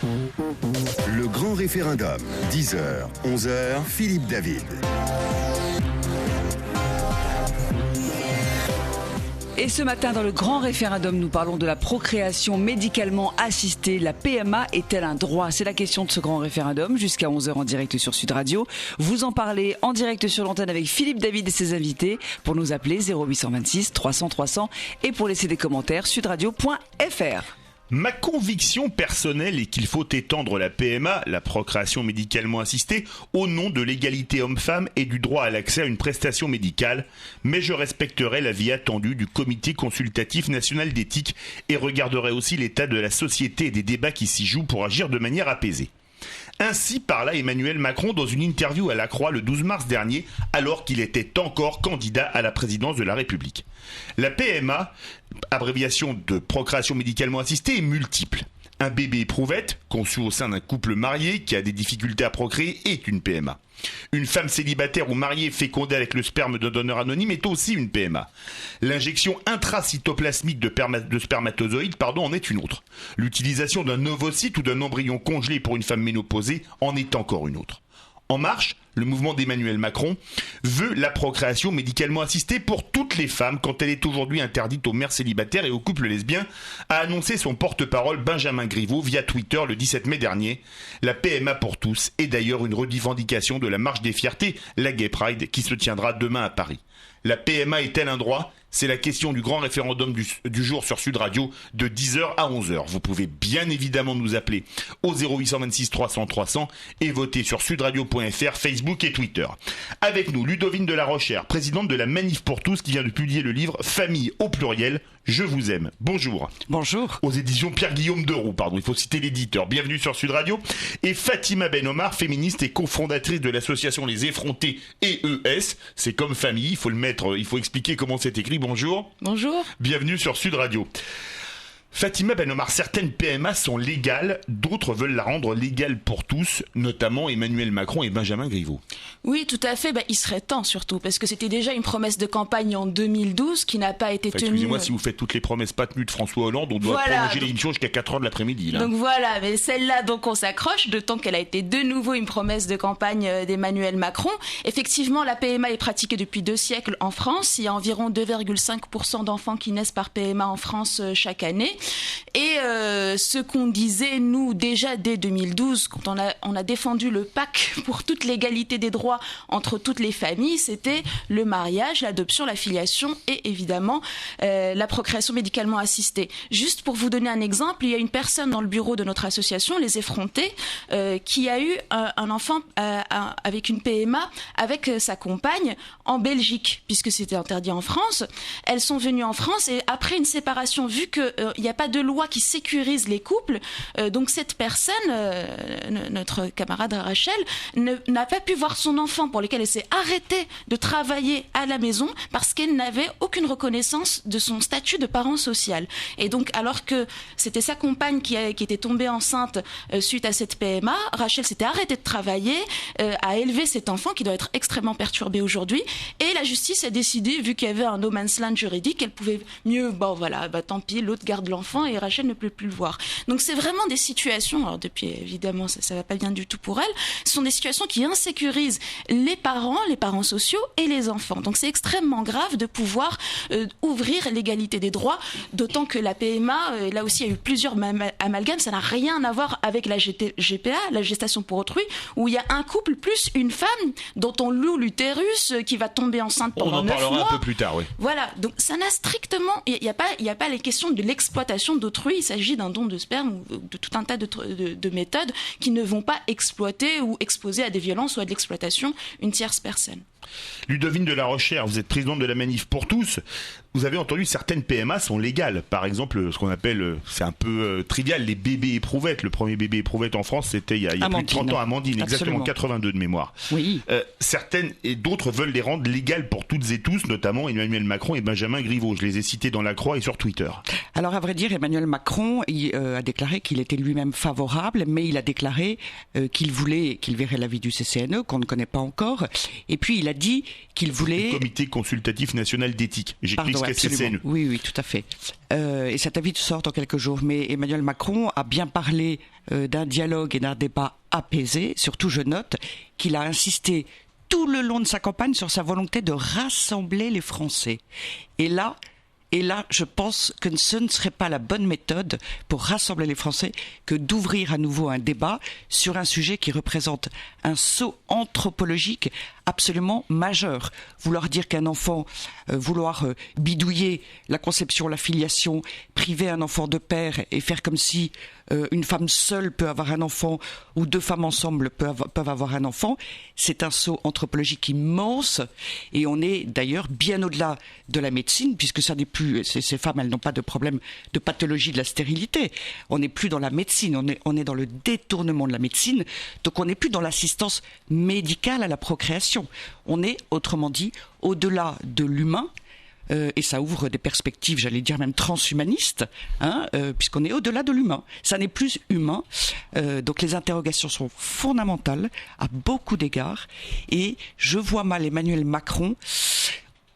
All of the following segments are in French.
Le grand référendum, 10h, 11h, Philippe David. Et ce matin, dans le grand référendum, nous parlons de la procréation médicalement assistée. La PMA est-elle un droit ? C'est la question de ce grand référendum, jusqu'à 11h en direct sur Sud Radio. Vous en parlez en direct sur l'antenne avec Philippe David et ses invités. Pour nous appeler 0826 300 300 et pour laisser des commentaires, sudradio.fr. Ma conviction personnelle est qu'il faut étendre la PMA, la procréation médicalement assistée, au nom de l'égalité homme-femme et du droit à l'accès à une prestation médicale, mais je respecterai l'avis attendu du Comité consultatif national d'éthique et regarderai aussi l'état de la société et des débats qui s'y jouent pour agir de manière apaisée. Ainsi parla Emmanuel Macron dans une interview à La Croix le 12 mars dernier, alors qu'il était encore candidat à la présidence de la République. La PMA, abréviation de procréation médicalement assistée, est multiple. Un bébé éprouvette, conçu au sein d'un couple marié qui a des difficultés à procréer, est une PMA. Une femme célibataire ou mariée fécondée avec le sperme d'un donneur anonyme est aussi une PMA. L'injection intracytoplasmique de spermatozoïdes en est une autre. L'utilisation d'un ovocyte ou d'un embryon congelé pour une femme ménopausée en est encore une autre. En Marche, le mouvement d'Emmanuel Macron veut la procréation médicalement assistée pour toutes les femmes quand elle est aujourd'hui interdite aux mères célibataires et aux couples lesbiens, a annoncé son porte-parole Benjamin Griveaux via Twitter le 17 mai dernier. La PMA pour tous est d'ailleurs une revendication de la marche des fiertés, la Gay Pride, qui se tiendra demain à Paris. La PMA est-elle un droit ? C'est la question du grand référendum du jour sur Sud Radio de 10h à 11h. Vous pouvez bien évidemment nous appeler au 0826 300 300 et voter sur sudradio.fr, Facebook et Twitter. Avec nous, Ludovine de la Rochère, présidente de la Manif pour tous, qui vient de publier le livre Famille au pluriel, je vous aime. Bonjour. Bonjour. Aux éditions Pierre-Guillaume Deroux, il faut citer l'éditeur. Bienvenue sur Sud Radio. Et Fatima Ben Omar, féministe et cofondatrice de l'association Les Effrontés EES. C'est comme famille, il faut expliquer comment c'est écrit. Bonjour. Bonjour. Bienvenue sur Sud Radio. Fatima Ben Omar, certaines PMA sont légales, d'autres veulent la rendre légale pour tous, notamment Emmanuel Macron et Benjamin Griveaux. Oui, tout à fait. Il serait temps surtout, parce que c'était déjà une promesse de campagne en 2012 qui n'a pas été tenue. Excusez-moi, si vous faites toutes les promesses pas tenues de François Hollande, on doit prolonger l'émission jusqu'à 4h de l'après-midi. Là. Donc voilà, mais celle-là, on s'accroche, d'autant qu'elle a été de nouveau une promesse de campagne d'Emmanuel Macron. Effectivement, la PMA est pratiquée depuis 2 siècles en France. Il y a environ 2,5% d'enfants qui naissent par PMA en France chaque année. Et ce qu'on disait, nous, déjà dès 2012, quand on a défendu le pacte pour toute l'égalité des droits entre toutes les familles, c'était le mariage, l'adoption, la filiation et évidemment la procréation médicalement assistée. Juste pour vous donner un exemple, il y a une personne dans le bureau de notre association, Les Effrontés, qui a eu un enfant avec une PMA avec sa compagne en Belgique, puisque c'était interdit en France. Elles sont venues en France et après une séparation, vu qu'il n'y a pas de loi qui sécurise les couples, donc cette personne, notre camarade Rachel, n'a pas pu voir son enfant pour lequel elle s'est arrêtée de travailler à la maison parce qu'elle n'avait aucune reconnaissance de son statut de parent social. Et donc, alors que c'était sa compagne qui était tombée enceinte suite à cette PMA, Rachel s'était arrêtée de travailler, a élevé cet enfant qui doit être extrêmement perturbé aujourd'hui, et la justice a décidé, vu qu'il y avait un no man's land juridique, qu'elle pouvait mieux, tant pis, l'autre garde l'enfant et Rachel ne peut plus le voir. Donc c'est vraiment des situations, alors depuis évidemment ça va pas bien du tout pour elle, ce sont des situations qui insécurisent les parents sociaux et les enfants. Donc c'est extrêmement grave de pouvoir ouvrir l'égalité des droits, d'autant que la PMA, là aussi il y a eu plusieurs amalgames, ça n'a rien à voir avec la GPA, la gestation pour autrui, où il y a un couple plus une femme dont on loue l'utérus qui va tomber enceinte pendant 9 mois. On en parlera un peu plus tard, oui. Voilà, donc ça n'a strictement, il n'y a pas les questions de l'exploitation d'autrui, il s'agit d'un don de sperme ou de tout un tas de méthodes qui ne vont pas exploiter ou exposer à des violences ou à de l'exploitation une tierce personne. Ludovine de la Rochère, vous êtes présidente de la Manif pour tous. Vous avez entendu, certaines PMA sont légales. Par exemple, ce qu'on appelle, c'est un peu trivial, les bébés éprouvettes. Le premier bébé éprouvette en France, c'était il y a plus de 30 ans, Amandine, exactement, 82 de mémoire. Oui. Certaines et d'autres veulent les rendre légales pour toutes et tous, notamment Emmanuel Macron et Benjamin Griveaux. Je les ai cités dans La Croix et sur Twitter. Alors, à vrai dire, Emmanuel Macron a déclaré qu'il était lui-même favorable, mais il a déclaré qu'il verrait l'avis du CCNE, qu'on ne connaît pas encore. Et puis, il a dit qu'il voulait... Le Comité consultatif national d'éthique. J'explique ce qu'est CCNE. Oui, tout à fait. Et cet avis sort dans quelques jours. Mais Emmanuel Macron a bien parlé d'un dialogue et d'un débat apaisé. Surtout, je note qu'il a insisté tout le long de sa campagne sur sa volonté de rassembler les Français. Et là, je pense que ce ne serait pas la bonne méthode pour rassembler les Français que d'ouvrir à nouveau un débat sur un sujet qui représente un saut anthropologique absolument majeur. Vouloir dire qu'un enfant, vouloir bidouiller la conception, la filiation, priver un enfant de père et faire comme si une femme seule peut avoir un enfant ou deux femmes ensemble peuvent avoir un enfant, c'est un saut anthropologique immense et on est d'ailleurs bien au-delà de la médecine puisque ça n'est plus, ces femmes elles n'ont pas de problème de pathologie de la stérilité. On n'est plus dans la médecine, on est dans le détournement de la médecine, donc on n'est plus dans l'assistance médicale à la procréation. On est, autrement dit, au-delà de l'humain, et ça ouvre des perspectives, j'allais dire même transhumanistes, puisqu'on est au-delà de l'humain. Ça n'est plus humain. Donc les interrogations sont fondamentales à beaucoup d'égards. Et je vois mal Emmanuel Macron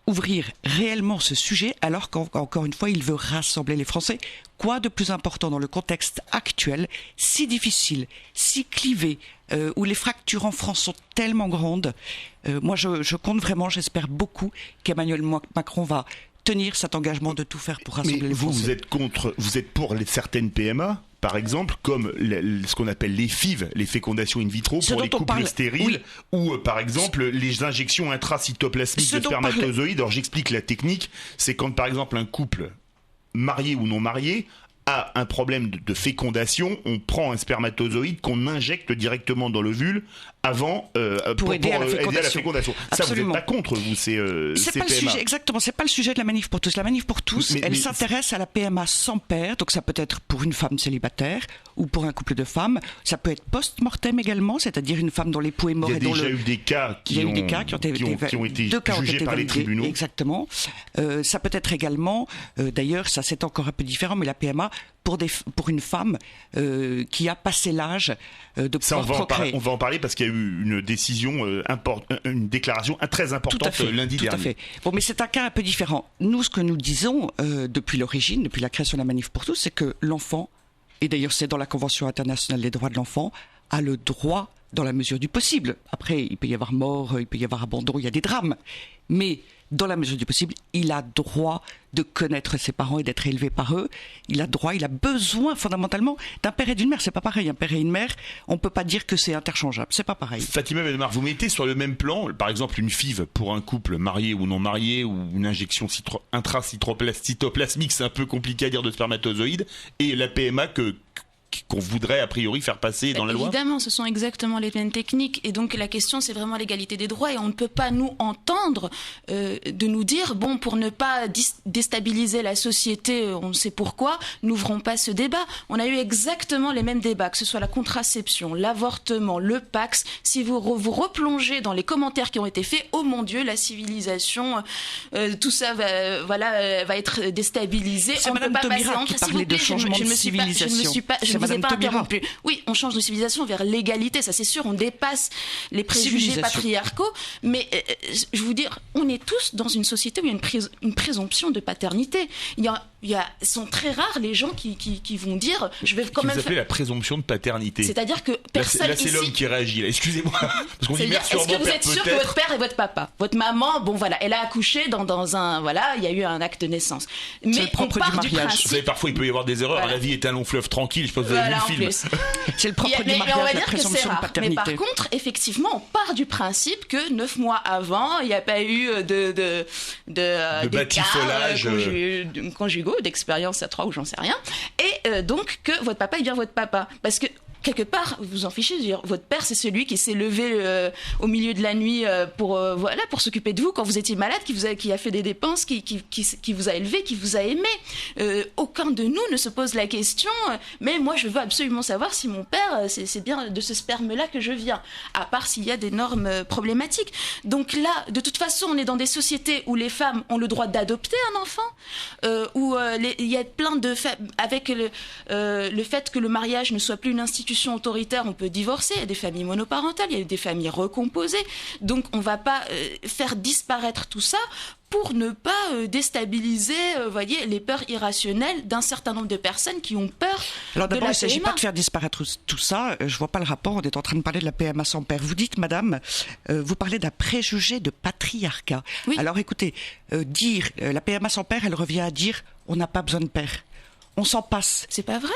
ouvrir réellement ce sujet alors qu'encore une fois, il veut rassembler les Français. Quoi de plus important dans le contexte actuel, si difficile, si clivé, où les fractures en France sont tellement grandes. Moi, je compte vraiment, j'espère beaucoup qu'Emmanuel Macron va tenir cet engagement de tout faire pour rassembler les Français. Vous êtes pour certaines PMA, par exemple, comme ce qu'on appelle les FIV, les fécondations in vitro, pour les couples stériles, ou par exemple les injections intracytoplasmiques de spermatozoïdes. Alors j'explique la technique, c'est quand par exemple un couple marié ou non marié a un problème de fécondation, on prend un spermatozoïde qu'on injecte directement dans l'ovule avant pour aider à la fécondation. Ça, vous n'êtes pas contre, vous, ces pas PMA. Le sujet, exactement, c'est pas le sujet de la Manif pour tous. La Manif pour tous, elle s'intéresse à la PMA sans père, donc ça peut être pour une femme célibataire ou pour un couple de femmes. Ça peut être post-mortem également, c'est-à-dire une femme dont l'époux est mort. Il y a déjà eu des cas qui ont été jugés par les tribunaux. Exactement. Ça peut être également, d'ailleurs, ça c'est encore un peu différent, mais la PMA pour une femme qui a passé l'âge de pouvoir procréer. On va en parler parce qu'il y a eu une décision une déclaration très importante lundi dernier. Tout à fait. Bon, mais c'est un cas un peu différent. Nous, ce que nous disons depuis l'origine, depuis la création de la Manif pour tous, c'est que l'enfant, et d'ailleurs c'est dans la Convention internationale des droits de l'enfant, a le droit dans la mesure du possible. Après, il peut y avoir mort, il peut y avoir abandon, il y a des drames. Mais dans la mesure du possible, il a droit de connaître ses parents et d'être élevé par eux. Il a besoin fondamentalement d'un père et d'une mère. C'est pas pareil, un père et une mère, on peut pas dire que c'est interchangeable. C'est pas pareil. Fatima Benmar, vous mettez sur le même plan, par exemple, une FIV pour un couple marié ou non marié, ou une injection intracytoplasmique, c'est un peu compliqué à dire, de spermatozoïdes, et la PMA qu'on voudrait a priori faire passer dans la loi. Évidemment, ce sont exactement les mêmes techniques et donc la question c'est vraiment l'égalité des droits et on ne peut pas nous entendre de nous dire bon, pour ne pas déstabiliser la société, on sait pourquoi, n'ouvrons pas ce débat. On a eu exactement les mêmes débats, que ce soit la contraception, l'avortement, le Pacs. Si vous replongez dans les commentaires qui ont été faits, oh mon Dieu, la civilisation, tout ça va être déstabilisé. C'est Madame Taubira qui parlait de changement de civilisation. Je ne vous ai pas interrompu. Oui, on change de civilisation vers l'égalité, ça c'est sûr, on dépasse les préjugés patriarcaux, mais je veux dire, on est tous dans une société où il y a une présomption de paternité. Sont très rares les gens qui vont dire je vais quand même. Vous appelez la présomption de paternité. C'est-à-dire que personne là, c'est ici. L'homme qui réagit. Là, excusez-moi. Parce qu'on dit est-ce que vous êtes sûr que votre père et votre papa, votre maman, bon voilà, elle a accouché dans un il y a eu un acte de naissance. Mais on part du principe. Vous savez, parfois il peut y avoir des erreurs. La vie est un long fleuve tranquille. Je pense que vous avez vu le film. C'est le propre du mariage, on va la dire que c'est rare. Mais par contre, effectivement, on part du principe que 9 mois avant, il n'y a pas eu de batifolage conjugaux, d'expérience à 3 ou j'en sais rien. Et donc que votre papa est bien votre papa. Parce que quelque part, vous vous en fichez. Dire, votre père, c'est celui qui s'est levé au milieu de la nuit pour s'occuper de vous quand vous étiez malade, qui a fait des dépenses, qui vous a élevé, qui vous a aimé. Aucun de nous ne se pose la question. Mais moi, je veux absolument savoir si mon père, c'est bien de ce sperme-là que je viens. À part s'il y a d'énormes problématiques. Donc là, de toute façon, on est dans des sociétés où les femmes ont le droit d'adopter un enfant, où il y a plein de avec le fait que le mariage ne soit plus une institution institutions autoritaires, on peut divorcer. Il y a des familles monoparentales, il y a des familles recomposées. Donc on ne va pas faire disparaître tout ça pour ne pas déstabiliser voyez, les peurs irrationnelles d'un certain nombre de personnes qui ont peur Alors de la d'abord, il ne s'agit PMA. pas de faire disparaître tout ça. Je ne vois pas le rapport. On est en train de parler de la PMA sans père. Vous dites, madame, vous parlez d'un préjugé de patriarcat. Oui. Alors écoutez, dire la PMA sans père, elle revient à dire on n'a pas besoin de père. On s'en passe. C'est pas vrai.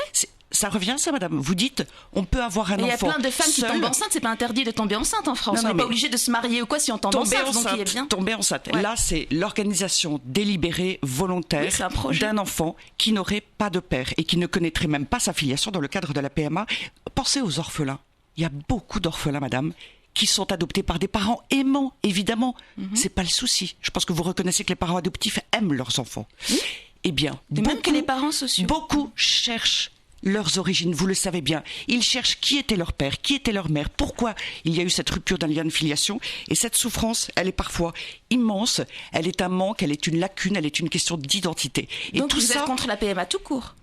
Ça revient ça, madame. Vous dites on peut avoir un Mais il y a enfant plein de femmes qui seul. tombent enceintes. C'est pas interdit de tomber enceinte en France. Non, On n'est mais pas obligé de se marier ou quoi si on tombe enceinte. Donc il est bien. Tomber enceinte. Ouais. Là, c'est l'organisation délibérée, volontaire Oui, c'est un projet. d'un enfant qui n'aurait pas de père et qui ne connaîtrait même pas sa filiation dans le cadre de la PMA. Pensez aux orphelins. Il y a beaucoup d'orphelins, madame, qui sont adoptés par des parents aimants, évidemment. C'est pas le souci. Je pense que vous reconnaissez que les parents adoptifs aiment leurs enfants. Eh bien, Et même que les parents sociaux. beaucoup cherchent leurs origines, vous le savez bien. Ils cherchent qui était leur père, qui était leur mère, pourquoi il y a eu cette rupture d'un lien de filiation. Et cette souffrance, elle est parfois immense, elle est un manque, elle est une lacune, elle est une question d'identité. Et Donc tout vous ça... êtes contre la PMA tout court.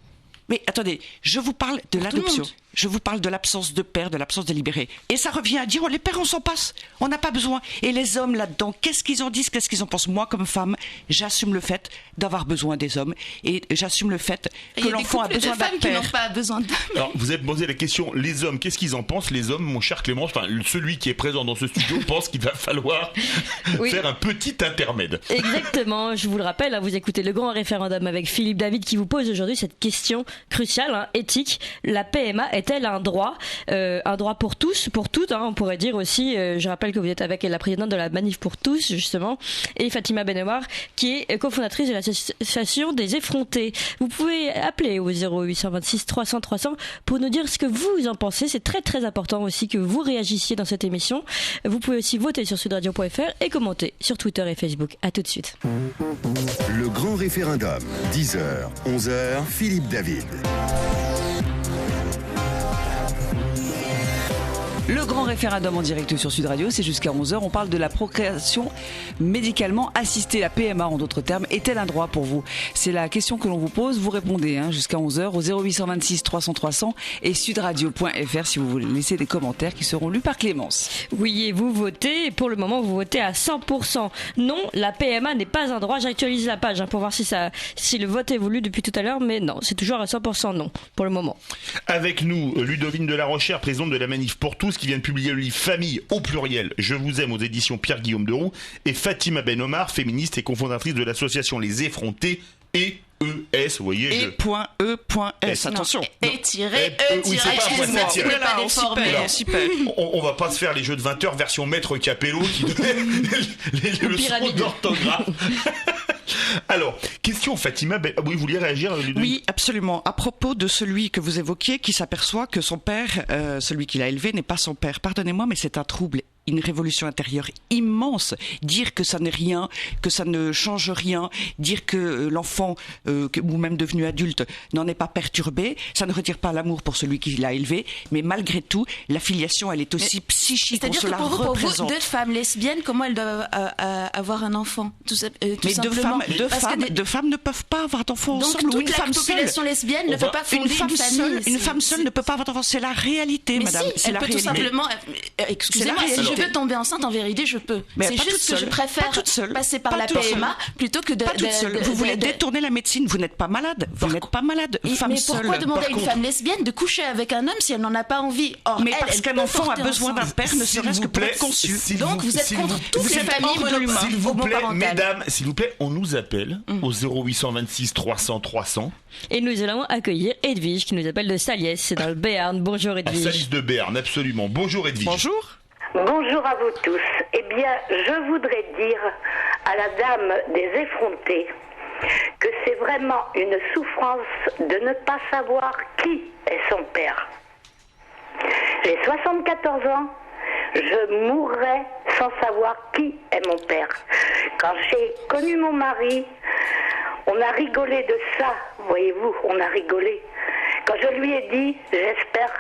Mais attendez, je vous parle de tout le l'adoption. monde. Je vous parle de l'absence de père, de l'absence délibérée. Et ça revient à dire, oh, les pères, on s'en passe. On n'a pas besoin. Et les hommes là-dedans, qu'est-ce qu'ils en disent, qu'est-ce qu'ils en pensent? Moi, comme femme, j'assume le fait d'avoir besoin des hommes. Et j'assume le fait Et que il y a des l'enfant a couples besoin de d'un femmes qui père. n'ont pas besoin d'hommes. Alors, vous avez posé la question, les hommes, qu'est-ce qu'ils en pensent? Les hommes, mon cher Clément, enfin, celui qui est présent dans ce studio pense qu'il va falloir Oui. faire un petit intermède. Exactement, je vous le rappelle, hein, vous écoutez le grand référendum avec Philippe David qui vous pose aujourd'hui cette question cruciale, hein, éthique. La PMA est-elle un droit pour tous, pour toutes, hein, on pourrait dire aussi, je rappelle que vous êtes avec la présidente de la Manif pour tous, justement, et Fatima Benouar, qui est cofondatrice de l'association des effrontés. Vous pouvez appeler au 0826 300 300 pour nous dire ce que vous en pensez. C'est très très important aussi que vous réagissiez dans cette émission. Vous pouvez aussi voter sur sudradio.fr et commenter sur Twitter et Facebook. À tout de suite. Le grand référendum. 10h, 11h, Philippe David. Le grand référendum en direct sur Sud Radio, c'est jusqu'à 11h. On parle de la procréation médicalement assistée. La PMA, en d'autres termes, est-elle un droit pour vous? C'est la question que l'on vous pose. Vous répondez jusqu'à 11h au 0826 300 300 et sudradio.fr si vous voulez laisser des commentaires qui seront lus par Clémence. Oui, et vous votez. Pour le moment, vous votez à 100%. Non, la PMA n'est pas un droit. J'actualise la page pour voir si le vote évolue depuis tout à l'heure. Mais non, c'est toujours à 100% non, pour le moment. Avec nous, Ludovine de la Rochère, présidente de la Manif pour tous, qui vient de publier le livre Famille au pluriel, Je vous aime aux éditions Pierre-Guillaume Deroux, et Fatima Benouar, féministe et cofondatrice de l'association Les Effrontés, EES, vous voyez. E.E.S. Attention. Oui, c'est pas un point de tiré. On va pas se faire les jeux de 20h version Maître Capello qui donnait les leçons d'orthographe. Alors, question Fatima, oui, vous vouliez réagir, Ludovine? Oui, absolument. À propos de celui que vous évoquiez, qui s'aperçoit que son père, celui qu'il a élevé, n'est pas son père. Pardonnez-moi, mais c'est un trouble, une révolution intérieure immense. Dire que ça n'est rien, que ça ne change rien, dire que l'enfant, ou même devenu adulte, n'en est pas perturbé, ça ne retire pas l'amour pour celui qui l'a élevé, mais malgré tout, la filiation, elle est aussi psychique. C'est-à-dire que pour vous, deux femmes lesbiennes, comment elles doivent avoir un enfant? Mais deux femmes ne peuvent pas avoir d'enfants ensemble. Donc ou toute une la femme population seule. lesbienne ne peut pas fonder une famille. Une femme seule ne peut pas avoir d'enfants. C'est la réalité, mais madame. Si, c'est elle la peut réalité. tout simplement. Excusez-moi, si je veux tomber enceinte, en vérité, je peux. Mais c'est pas juste toute seule. que je préfère passer par la PMA plutôt que de. Pas toute seule. Vous voulez détourner la médecine. Vous n'êtes pas malade. Vous n'êtes pas malade. Femme mais seule. pourquoi demander à une femme lesbienne de coucher avec un homme si elle n'en a pas envie? Or, mais parce qu'un enfant a besoin d'un père, ne S'il serait-ce vous que pour plaît, être conçu. Donc vous êtes contre toutes les familles monoparentales. S'il vous plaît, mesdames, s'il vous plaît, on nous appelle au 0826 300 300. Et nous allons accueillir Edwige qui nous appelle de Saliès, c'est dans le Béarn. Bonjour Edwige. Salis de Berne, absolument. Bonjour Edwige. Bonjour. Bonjour à vous tous. Eh bien, je voudrais dire à la dame des effrontés que c'est vraiment une souffrance de ne pas savoir qui est son père. J'ai 74 ans, je mourrai sans savoir qui est mon père. Quand j'ai connu mon mari, on a rigolé de ça, voyez-vous, on a rigolé. Quand je lui ai dit, j'espère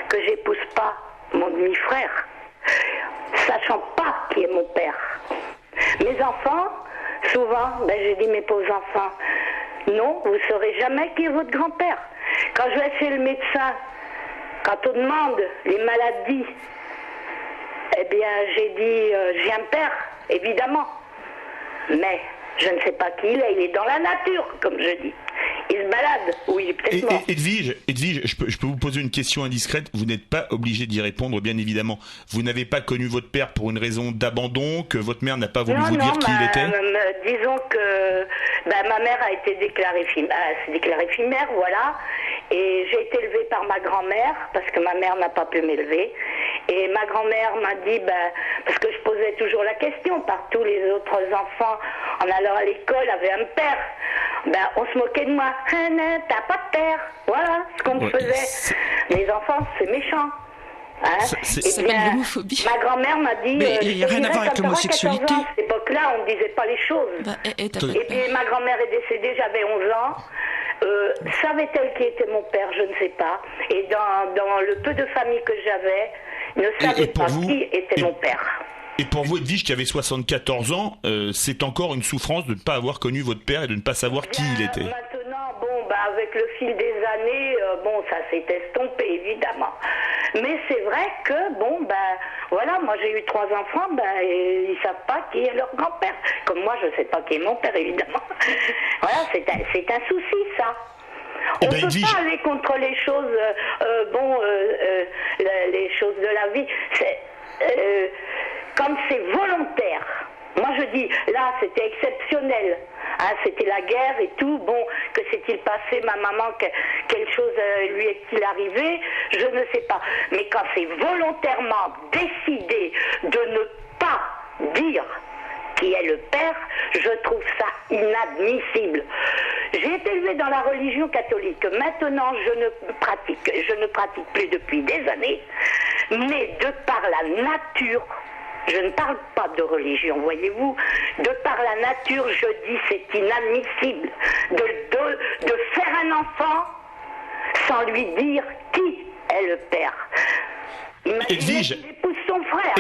que j'épouse pas mon demi-frère, sachant pas qui est mon père. Mes enfants, souvent, j'ai dit, mes pauvres enfants, non, vous saurez jamais qui est votre grand-père. Quand je vais chez le médecin, quand on demande les maladies, eh bien, j'ai dit, j'ai un père, évidemment. Mais je ne sais pas qui il est dans la nature, comme je dis. Il se balade, ou il est peut-être mort. Edwige, je peux vous poser une question indiscrète. Vous n'êtes pas obligé d'y répondre, bien évidemment. Vous n'avez pas connu votre père pour une raison d'abandon, que votre mère n'a pas voulu vous dire qui il était? Disons que ma mère a été déclarée fille-mère, voilà. Et j'ai été élevée par ma grand-mère, parce que ma mère n'a pas pu m'élever. Et ma grand-mère m'a dit, parce que je posais toujours la question, partout les autres enfants, en allant à l'école, avaient un père. On se moquait de moi. T'as pas de père. Voilà ce qu'on me faisait. Les enfants, c'est méchant. C'est l'homophobie. Ma grand-mère m'a dit... Mais il n'y a rien à voir avec l'homosexualité. À cette époque-là, on ne disait pas les choses. Et puis ma grand-mère est décédée, j'avais 11 ans. Savait-elle qui était mon père? Je ne sais pas. Et dans le peu de famille que j'avais, ne savait pas qui était mon père. Et pour vous, Edwige, qui avait 74 ans, c'est encore une souffrance de ne pas avoir connu votre père et de ne pas savoir qui il était. Maintenant, avec le fil des années, ça s'est estompé, évidemment. Mais c'est vrai que, voilà, moi j'ai eu 3 enfants, et ils savent pas qui est leur grand-père. Comme moi, je sais pas qui est mon père, évidemment. Voilà, c'est un souci, ça. On ne peut pas aller contre les choses, les choses de la vie. Quand c'est volontaire. Moi je dis, là c'était exceptionnel, c'était la guerre et tout, que s'est-il passé, ma maman, quelle chose lui est-il arrivé, je ne sais pas. Mais quand c'est volontairement décidé de ne pas dire qui est le père, je trouve ça inadmissible. J'ai été élevée dans la religion catholique, maintenant je ne pratique plus depuis des années, mais de par la nature, je ne parle pas de religion, voyez-vous. De par la nature, je dis c'est inadmissible de faire un enfant sans lui dire qui est le père. Imaginez qu'il épouse son frère.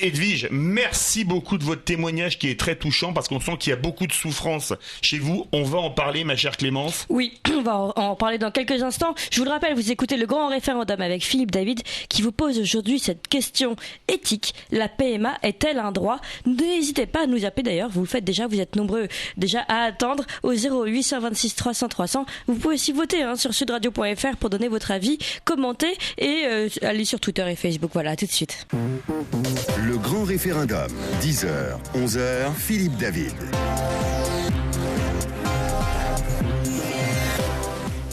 Edwige, merci beaucoup de votre témoignage qui est très touchant parce qu'on sent qu'il y a beaucoup de souffrance chez vous. On va en parler, ma chère Clémence. Oui, on va en parler dans quelques instants. Je vous le rappelle, vous écoutez le grand référendum avec Philippe David qui vous pose aujourd'hui cette question éthique. La PMA est-elle un droit? N'hésitez pas à nous appeler d'ailleurs, vous le faites déjà, vous êtes nombreux déjà à attendre au 0826 300 300. Vous pouvez aussi voter sur sudradio.fr pour donner votre avis, commenter et aller sur Twitter et Facebook. Voilà, à tout de suite. Le grand référendum, 10h, 11h, Philippe David.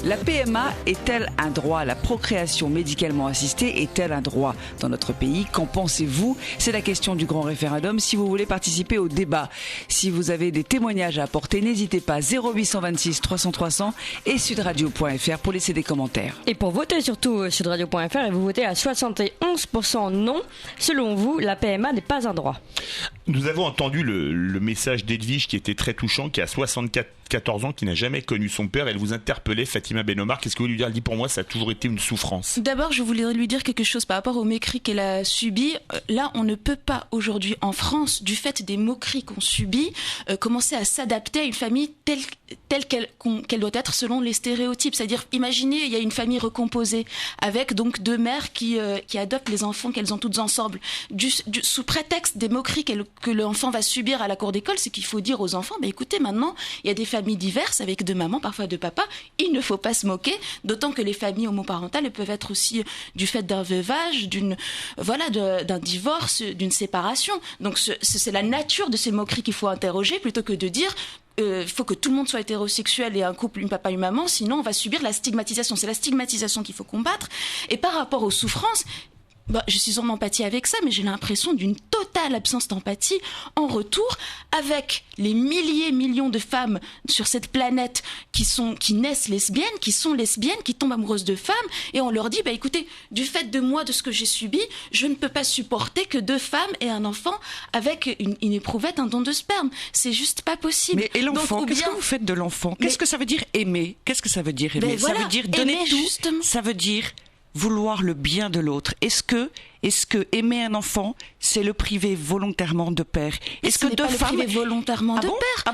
La PMA est-elle un droit? La procréation médicalement assistée est-elle un droit dans notre pays? Qu'en pensez-vous? C'est la question du grand référendum. Si vous voulez participer au débat, si vous avez des témoignages à apporter, n'hésitez pas, 0826 300 300 et sudradio.fr pour laisser des commentaires. Et pour voter surtout sudradio.fr, et vous votez à 71% non. Selon vous, la PMA n'est pas un droit. Nous avons entendu le message d'Edwige qui était très touchant, qui a 14 ans, qui n'a jamais connu son père. Elle vous interpellait, Fatima Benomar. Qu'est-ce que vous lui dire? Elle dit, pour moi, ça a toujours été une souffrance. D'abord, je voulais lui dire quelque chose par rapport aux mépris qu'elle a subis. Là, on ne peut pas aujourd'hui en France, du fait des moqueries qu'on subit, commencer à s'adapter à une famille telle qu'elle doit être selon les stéréotypes. C'est-à-dire, imaginez, il y a une famille recomposée avec donc 2 mères qui adoptent les enfants qu'elles ont toutes ensemble. Sous prétexte des moqueries que l'enfant va subir à la cour d'école, c'est qu'il faut dire aux enfants, écoutez, maintenant, il y a des familles diverses avec 2 mamans, parfois 2 papas. Il ne faut pas se moquer, d'autant que les familles homoparentales peuvent être aussi du fait d'un veuvage, d'un divorce, d'une séparation. Donc c'est la nature de ces moqueries qu'il faut interroger plutôt que de dire il faut que tout le monde soit hétérosexuel et un couple, une papa, une maman, sinon on va subir la stigmatisation. C'est la stigmatisation qu'il faut combattre. Et par rapport aux souffrances, je suis en empathie avec ça, mais j'ai l'impression d'une totale absence d'empathie en retour avec les millions de femmes sur cette planète qui naissent lesbiennes, qui sont lesbiennes, qui tombent amoureuses de femmes, et on leur dit, écoutez, du fait de moi, de ce que j'ai subi, je ne peux pas supporter que 2 femmes aient un enfant avec une éprouvette, un don de sperme. C'est juste pas possible. Mais et l'enfant, qu'est-ce que vous faites de l'enfant? Qu'est-ce que ça veut dire aimer? Qu'est-ce que ça veut dire aimer? Ça veut dire donner tout. Justement. Ça veut dire vouloir le bien de l'autre. Est-ce est-ce que aimer un enfant, c'est le priver volontairement de père? Est-ce que deux femmes priver volontairement de père?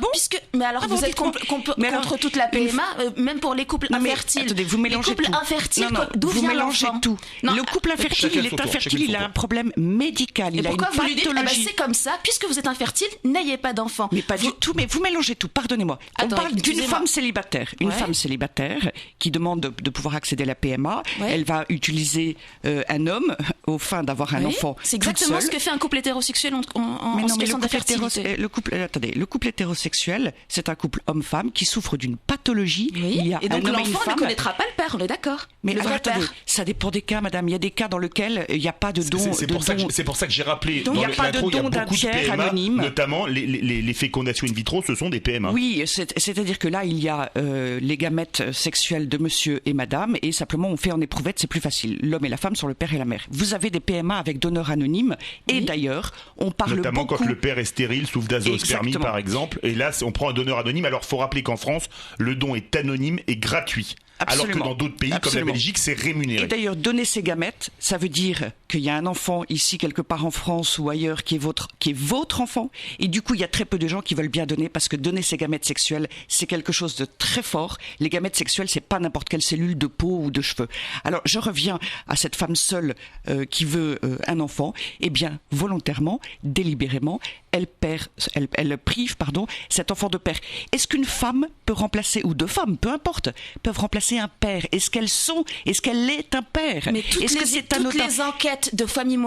Mais alors vous êtes contre toute la PMA, même pour les couples infertiles. Attendez, vous mélangez tout. Les couples infertiles, d'où vous vient mélangez l'enfant? tout. Le couple infertile, il est infertile, il a un problème médical, il a une pourquoi vous lui dites pathologie. c'est comme ça, puisque vous êtes infertile, n'ayez pas d'enfant? Mais pas du tout, mais vous mélangez tout, pardonnez-moi. On parle d'une femme célibataire. Une femme célibataire qui demande de pouvoir accéder à la PMA. Elle va utiliser un homme aux fins d'avoir un enfant. C'est exactement ce que fait un couple hétérosexuel en situation d'infertilité. Le couple hétérosexuel, c'est un couple homme-femme qui souffre d'une pathologie. Il y a et donc un homme et une l'enfant femme. ne connaîtra pas le père, on est d'accord? Mais le vrai attendez, père. ça dépend des cas, madame. Il y a des cas dans lesquels il n'y a pas de don. C'est pour ça que j'ai rappelé. Donc, il n'y a pas de don d'un tiers anonyme. Notamment, les fécondations in vitro, ce sont des PMA. Oui, c'est-à-dire que là, il y a les gamètes sexuels de monsieur et madame, et simplement on fait en éprouvette, c'est plus facile. L'homme et la femme sont le père et la mère. Vous avez des PMA avec donneur anonyme, et d'ailleurs, on parle notamment beaucoup... quand le père est stérile, souffre d'azoospermie par exemple, et là, on prend un donneur anonyme. Alors, il faut rappeler qu'en France, le don est anonyme et gratuit. Absolument. Alors que dans d'autres pays, comme la Belgique, c'est rémunéré. Et d'ailleurs, donner ses gamètes, ça veut dire qu'il y a un enfant ici, quelque part en France ou ailleurs, qui est votre enfant. Et du coup, il y a très peu de gens qui veulent bien donner, parce que donner ses gamètes sexuelles, c'est quelque chose de très fort. Les gamètes sexuelles, c'est pas n'importe quelle cellule de peau ou de cheveux. Alors, je reviens à cette femme seule qui veut un enfant. Eh bien, volontairement, délibérément, elle prive cet enfant de père. Est-ce qu'une femme peut remplacer, ou deux femmes, peu importe, peuvent remplacer un père? Est-ce qu'elle est un père? Mais toutes les enquêtes de familles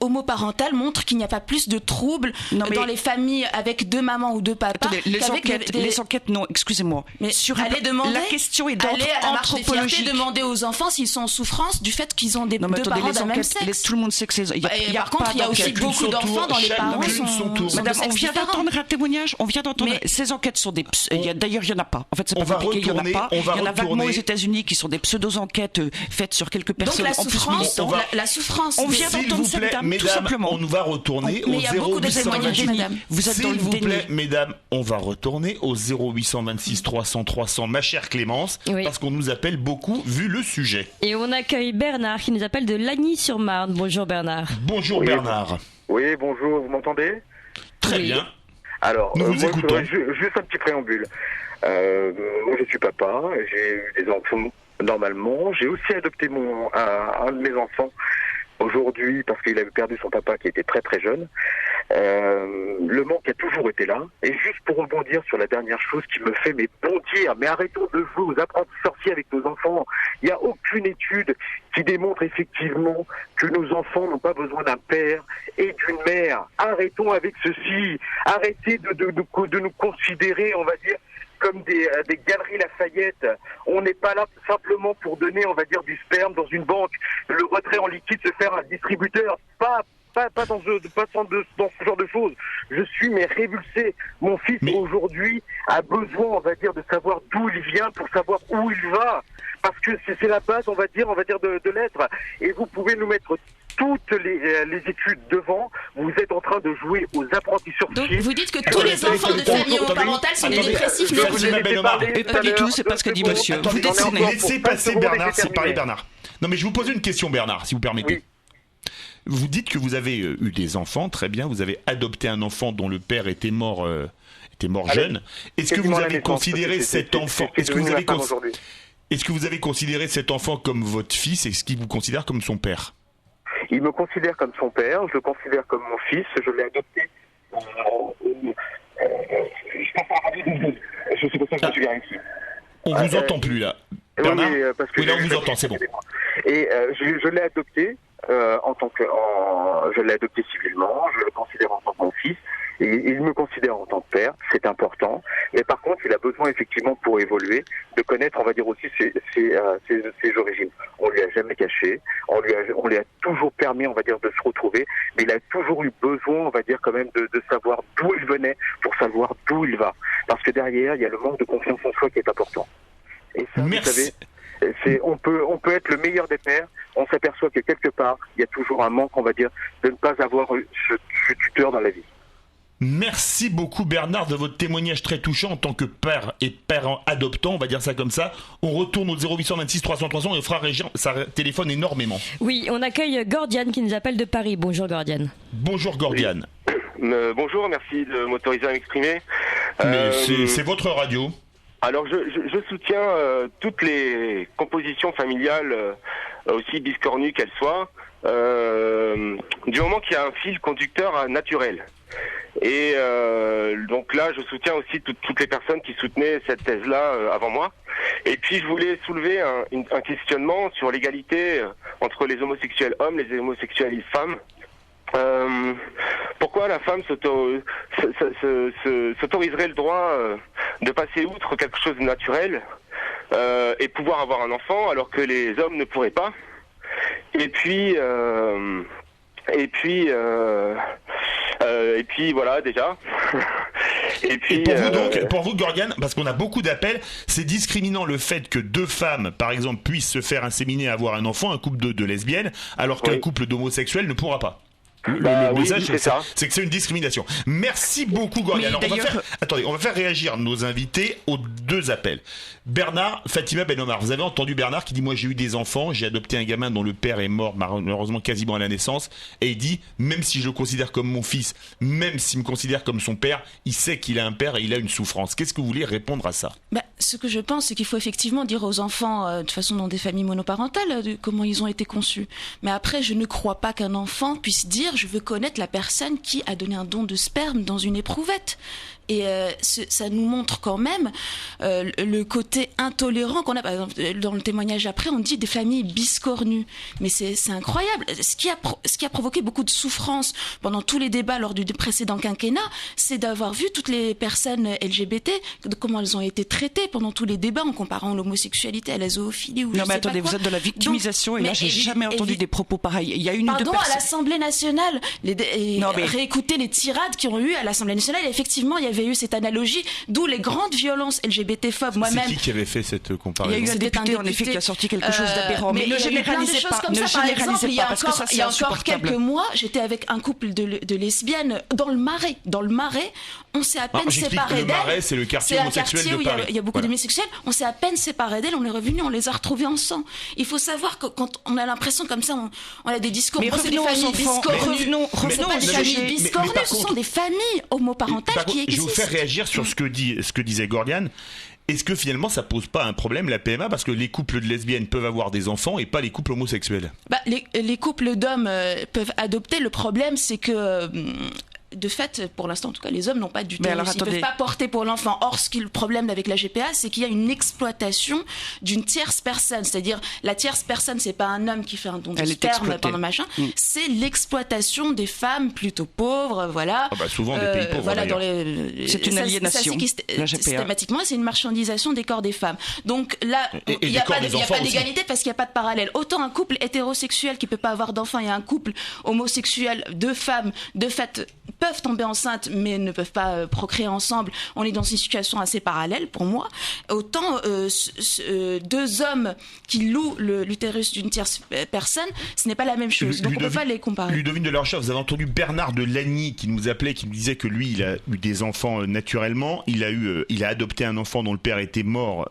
homoparentales montrent qu'il n'y a pas plus de troubles dans les familles avec deux mamans ou deux papas. Attendez, les enquêtes, non, excusez-moi. Mais la question est d'ordre à la marche des anthropologique. fiertés, demander aux enfants s'ils sont en souffrance du fait qu'ils ont deux parents d'un même sexe. Tout le monde sait que c'est... Par contre, il y a aussi beaucoup d'enfants dont les parents sont... Madame, on vient d'entendre un témoignage, ces enquêtes sont des... D'ailleurs, il n'y en a pas. En fait, c'est pas compliqué, il n'y en a pas. Il y en a vaguement aux États-Unis qui sont des pseudo-enquêtes faites sur quelques personnes. Donc la souffrance... On vient d'entendre cette dame, tout simplement. On va retourner au 0826. Vous êtes dans le déni. S'il vous plaît, mesdames, on va retourner au 0826 300 300, ma chère Clémence, parce qu'on nous appelle beaucoup vu le sujet. Et on accueille Bernard qui nous appelle de Lagny-sur-Marne. Bonjour Bernard. Bonjour Bernard. Oui, bonjour, vous m'entendez? Très bien. Alors, nous vous écoutons. Juste un petit préambule. Moi, je suis papa, j'ai eu des enfants normalement. J'ai aussi adopté un de mes enfants aujourd'hui parce qu'il avait perdu son papa qui était très très jeune. Le manque a toujours été là. Et juste pour rebondir sur la dernière chose qui me fait bondir, mais arrêtons de jouer aux apprentis sorciers avec nos enfants. Il n'y a aucune étude qui démontre effectivement que nos enfants n'ont pas besoin d'un père et d'une mère. Arrêtons avec ceci. Arrêtez de nous considérer, on va dire, comme des galeries Lafayette. On n'est pas là simplement pour donner, on va dire, du sperme dans une banque. Le retrait en liquide se faire à un distributeur. Pas dans ce genre de choses. Je suis révulsé. Mon fils aujourd'hui a besoin, on va dire, de savoir d'où il vient pour savoir où il va. Parce que c'est la base, on va dire de l'être. Et vous pouvez nous mettre toutes les études devant, vous êtes en train de jouer aux apprentis sorciers. Donc vous dites que tous les enfants de famille homoparentale sont des dépressifs Et pas du tout, c'est pas ce que dit monsieur. Laissez passer Bernard, c'est parler Bernard. Non mais je vous pose une question Bernard, si vous permettez. Oui. Vous dites que vous avez eu des enfants, très bien, vous avez adopté un enfant dont le père était mort jeune. Est-ce que vous avez considéré cet enfant Est-ce que vous avez considéré cet enfant comme votre fils? Est-ce qu'il vous considère comme son père? Il me considère comme son père, je le considère comme mon fils, je l'ai adopté. Je sais pas ça que je suis garé ici. On vous entend plus là. Bernard? Oui, là on vous entend, c'est bon. Et je l'ai adopté je l'ai adopté civilement, je le considère en tant que mon fils, et il me considère en tant que père, c'est important. Mais par contre, il a besoin effectivement pour évoluer de connaître, on va dire aussi ses origines. On lui a jamais caché, on lui a toujours permis, on va dire, de se retrouver, mais il a toujours eu besoin, on va dire quand même, de savoir d'où il venait pour savoir d'où il va. Parce que derrière, il y a le manque de confiance en soi qui est important. Et ça, merci. Vous savez, on peut être le meilleur des pères, on s'aperçoit que quelque part, il y a toujours un manque, on va dire, de ne pas avoir ce tuteur dans la vie. Merci beaucoup Bernard de votre témoignage très touchant en tant que père et père adoptant, on va dire ça comme ça. On retourne au 0826 300 300 et on fera réagir, ça téléphone énormément. Oui, on accueille Gordiane qui nous appelle de Paris. Bonjour Gordiane. Bonjour Gordiane. Bonjour, merci de m'autoriser à m'exprimer. Mais c'est votre radio. Alors je soutiens toutes les compositions familiales, aussi biscornues qu'elles soient, du moment qu'il y a un fil conducteur naturel. Et donc là, je soutiens aussi toutes les personnes qui soutenaient cette thèse-là avant moi. Et puis, je voulais soulever un questionnement sur l'égalité entre les homosexuels hommes et les homosexuels femmes. Pourquoi la femme s'autoriserait le droit de passer outre quelque chose de naturel et pouvoir avoir un enfant alors que les hommes ne pourraient pas? Et puis voilà déjà. Et pour vous Gordiane, parce qu'on a beaucoup d'appels, c'est discriminant le fait que deux femmes, par exemple, puissent se faire inséminer et avoir un enfant, un couple de lesbiennes, alors qu'un couple d'homosexuels ne pourra pas. Le message, c'est que c'est une discrimination. Merci beaucoup Gordiane. On va faire réagir nos invités aux deux appels. Bernard, Fatima Ben Omar. Vous avez entendu Bernard qui dit: moi j'ai eu des enfants, j'ai adopté un gamin dont le père est mort malheureusement quasiment à la naissance, et il dit même si je le considère comme mon fils, même s'il me considère comme son père, il sait qu'il a un père et il a une souffrance. Qu'est-ce que vous voulez répondre à ça? Ce que je pense, c'est qu'il faut effectivement dire aux enfants, de façon dans des familles monoparentales, comment ils ont été conçus. Mais après, je ne crois pas qu'un enfant puisse dire: je veux connaître la personne qui a donné un don de sperme dans une éprouvette. Et ça nous montre quand même le côté intolérant qu'on a. Par exemple, dans le témoignage après, on dit des familles biscornues. Mais c'est incroyable. Ce qui a provoqué beaucoup de souffrance pendant tous les débats lors du précédent quinquennat, c'est d'avoir vu toutes les personnes LGBT, comment elles ont été traitées pendant tous les débats en comparant l'homosexualité à la zoophilie. Non mais attendez, vous êtes de la victimisation. Donc, et là j'ai jamais entendu des propos pareils. Il y a une Pardon, à l'Assemblée nationale, réécouter les tirades qui ont eu à l'Assemblée nationale, effectivement il y avait eu cette analogie, d'où les grandes violences LGBT-phobes. Moi-même. C'est qui avait fait cette comparaison? Il y a eu un député en effet qui a sorti quelque chose d'aberrant. Mais ne généralisez pas. Ne généralisez pas parce que ça c'est insupportable. Il y a encore quelques mois, j'étais avec un couple de lesbiennes dans le Marais. Dans le Marais, on s'est à peine séparés d'elles. Le Marais, c'est le quartier homosexuel de Paris. Il y a beaucoup d'homosexuels. On s'est à peine séparés d'elles. On est revenus, on les a retrouvés ensemble. Il faut savoir que quand on a l'impression comme ça, on a des discours. Mais revenons aux enfants. Revenons aux familles biscornues. Ce sont des familles homoparentales qui existent. Je vais vous faire réagir sur ce que disait Gordiane. Est-ce que finalement ça pose pas un problème la PMA parce que les couples de lesbiennes peuvent avoir des enfants et pas les couples homosexuels? Les couples d'hommes peuvent adopter. Le problème c'est que de fait, pour l'instant, en tout cas, les hommes n'ont pas d'utérus. Ils ne peuvent pas porter pour l'enfant. Or, le problème avec la GPA, c'est qu'il y a une exploitation d'une tierce personne. C'est-à-dire, la tierce personne, c'est pas un homme qui fait un don de sperme pendant machin. C'est l'exploitation des femmes plutôt pauvres, voilà. Souvent des pays pauvres. Voilà, c'est une aliénation. La GPA. Systématiquement, c'est une marchandisation des corps des femmes. Donc là, il n'y a pas d'égalité parce qu'il n'y a pas de parallèle. Autant un couple hétérosexuel qui peut pas avoir d'enfants et un couple homosexuel, deux femmes, de fait, peuvent tomber enceintes mais ne peuvent pas procréer ensemble. On est dans une situation assez parallèle pour moi. Autant deux hommes qui louent l'utérus d'une tierce personne, ce n'est pas la même chose. Donc on ne peut pas les comparer. Ludovine de Lorchef, vous avez entendu Bernard de Lagny qui nous appelait, qui nous disait que lui, il a eu des enfants naturellement. Il a adopté un enfant dont le père était mort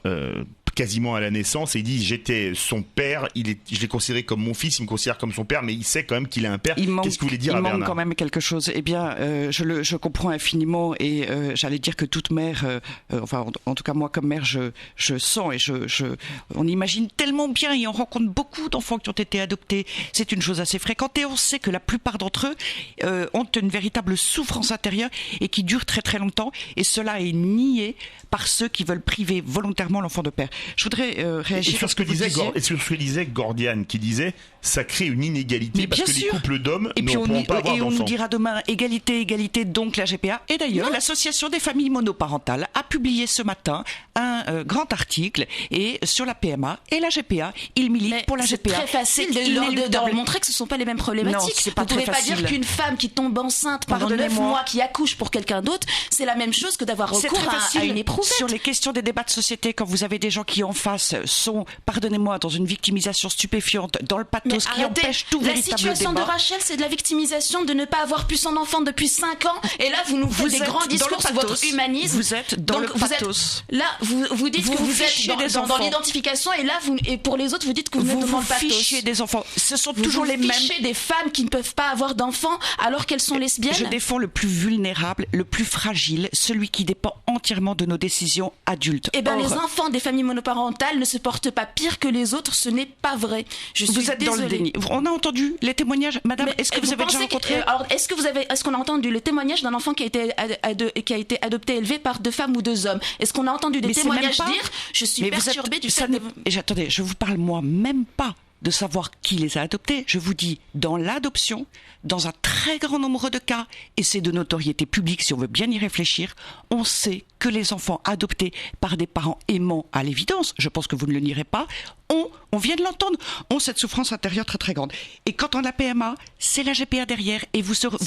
quasiment à la naissance et il dit j'étais son père, je l'ai considéré comme mon fils, il me considère comme son père, mais il sait quand même qu'il a un père. Qu'est-ce que vous voulez dire à Bernard? Il manque quand même quelque chose. Eh bien, je comprends infiniment et j'allais dire que toute mère, enfin en tout cas moi comme mère, je sens et on imagine tellement bien et on rencontre beaucoup d'enfants qui ont été adoptés. C'est une chose assez fréquente et on sait que la plupart d'entre eux ont une véritable souffrance intérieure et qui dure très très longtemps et cela est nié par ceux qui veulent priver volontairement l'enfant de père. Je voudrais réagir sur ce que disait Gordiane, qui disait ça crée une inégalité parce que les couples d'hommes ne pourront pas avoir d'enfants. Et on nous dira demain égalité, donc la GPA. Et d'ailleurs, l'Association des familles monoparentales a publié ce matin un grand article sur la PMA et la GPA. Ils militent pour la GPA. C'est très facile de leur montrer que ce ne sont pas les mêmes problématiques. Non, c'est pas Vous ne pouvez pas dire qu'une femme qui tombe enceinte pendant 9 mois, qui accouche pour quelqu'un d'autre, c'est la même chose que d'avoir recours à une éprouvette. Sur les questions des débats de société, quand vous avez des gens qui en face sont, pardonnez-moi, dans une victimisation stupéfiante, dans le pathos, pathos qui empêche tout véritable débat. La situation de Rachel, c'est de la victimisation de ne pas avoir pu son enfant depuis 5 ans. Et là, vous nous faites des grands discours sur votre humanisme. Vous êtes dans le pathos. Là, vous dites que vous êtes dans l'identification, et là, et pour les autres, vous dites que vous êtes dans le pathos. Vous fichez des enfants. Ce sont toujours les mêmes. Vous fichez des femmes qui ne peuvent pas avoir d'enfants alors qu'elles sont lesbiennes. Je défends le plus vulnérable, le plus fragile, celui qui dépend entièrement de nos décisions adultes. Eh bien, les enfants des familles monoparentales ne se portent pas pire que les autres, ce n'est pas vrai. Vous êtes dans le déni. On a entendu les témoignages, madame. Est-ce que vous avez déjà rencontré est-ce qu'on a entendu le témoignage d'un enfant qui a été adopté, élevé par 2 femmes ou 2 hommes? Est-ce qu'on a entendu des témoignages dire je suis perturbée du fait de... Attendez, je vous parle moi même pas de savoir qui les a adoptés. Je vous dis, dans l'adoption, dans un très grand nombre de cas, et c'est de notoriété publique si on veut bien y réfléchir, on sait que les enfants adoptés par des parents aimants, à l'évidence, je pense que vous ne le nierez pas, on vient de l'entendre, ont cette souffrance intérieure très très grande. Et quand on a PMA, c'est la GPA derrière, et vous savez,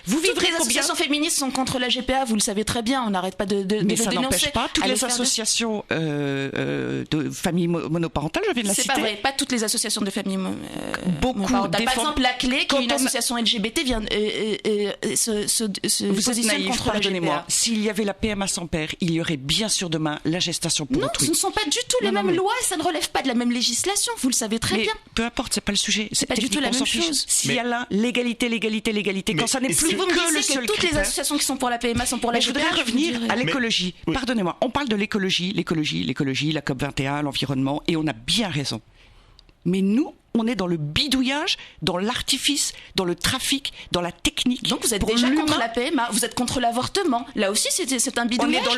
vous vivrez toutes les associations féministes sont contre la GPA, vous le savez très bien, on n'arrête pas de mais ça dénoncer. n'empêche pas toutes les associations de familles monoparentales, je viens de la citer. C'est pas vrai, pas toutes les associations de familles monoparentales. Par exemple, la Clé, qui est une association LGBT, vient se positionne contre la GPA. S'il y avait la PMA sans père, il y aurait bien sûr demain la gestation pour autrui. Non, ce ne sont pas du tout les mêmes lois, et ça ne relève pas de la même législation, vous le savez très bien. Peu importe, c'est pas le sujet. C'est pas du tout la même chose. S'il y a là l'égalité, quand ça n'est plus que le seul critère. Toutes les associations qui sont pour la PMA sont pour la GPA. Je voudrais revenir à l'écologie. Pardonnez-moi, on parle de l'écologie, la COP21, l'environnement, et on a bien raison. Mais nous, on est dans le bidouillage, dans l'artifice, dans le trafic, dans la technique. Donc vous êtes déjà contre la PMA, vous êtes contre l'avortement. Là aussi, c'est un bidouillage. On est